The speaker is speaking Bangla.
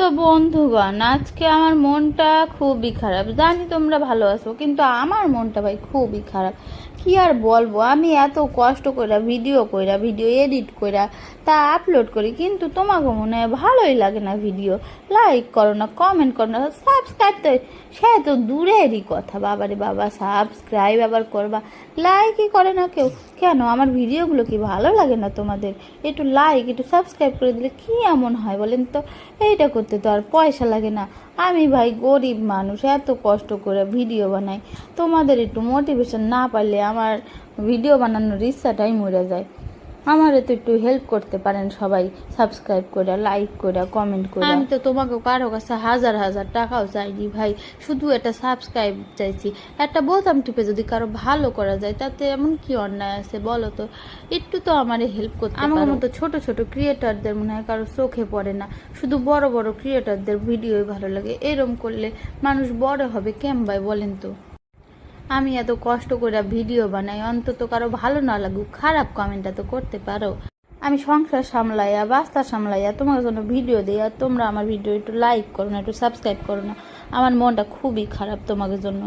তো বন্ধুগণ, আজকে আমার মনটা খুবই খারাপ। জানি তোমরা ভালো আছো, কিন্তু আমার মনটা ভাই খুবই খারাপ। কি আর বলবো, আমি এত কষ্ট কইরা ভিডিও এডিট কইরা তা আপলোড করি, কিন্তু তোমাকে মনে হয় ভালোই লাগে না। ভিডিও লাইক করো না, কমেন্ট করো না, সাবস্ক্রাইব তো সে তো দূরেরই কথা। বাবারে বাবা, সাবস্ক্রাইব আবার করবা, লাইকই করে না কেউ। কেন, আমার ভিডিওগুলো কি ভালো লাগে না তোমাদের? একটু লাইক একটু সাবস্ক্রাইব করে দিলে কি এমন হয় বলেন তো? এইটা করতে তো আর পয়সা লাগে না। আমি ভাই গরিব মানুষ, এত কষ্ট করে ভিডিও বানাই। তোমাদের একটু মোটিভেশন না পারলে আমার ভিডিও বানানোর ইচ্ছাটাই মরে যায়। আমারে তো একটু হেল্প করতে পারেন সবাই, সাবস্ক্রাইব করে, লাইক করে, কমেন্ট করে। আমি তো তোমাকে কারো কাছে হাজার হাজার টাকাও চাইনি ভাই, শুধু একটা সাবস্ক্রাইব চাইছি। একটা বোতাম টিপে যদি কারো ভালো করা যায়, তাতে এমন কি অন্যায় আছে বলো তো? একটু তো আমারে হেল্প করতে পারো। আমার মতো ছোট ছোট ক্রিয়েটারদের মনে হয় কারো চোখে পড়ে না, শুধু বড় বড় ক্রিয়েটারদের ভিডিওই ভালো লাগে। এরম করলে মানুষ বড় হবে কেমন বলেন তো? আমি এত কষ্ট করে ভিডিও বানাই, অন্তত কারো ভালো না লাগুক, খারাপ কমেন্টটা তো করতে পারো। আমি সংসার সামলাইয়া, বাস্তা সামলাইয়া তোমার জন্য ভিডিও দিই, আর তোমরা আমার ভিডিও একটু লাইক করো না, একটু সাবস্ক্রাইব করো না। আমার মনটা খুবই খারাপ তোমাদের জন্য।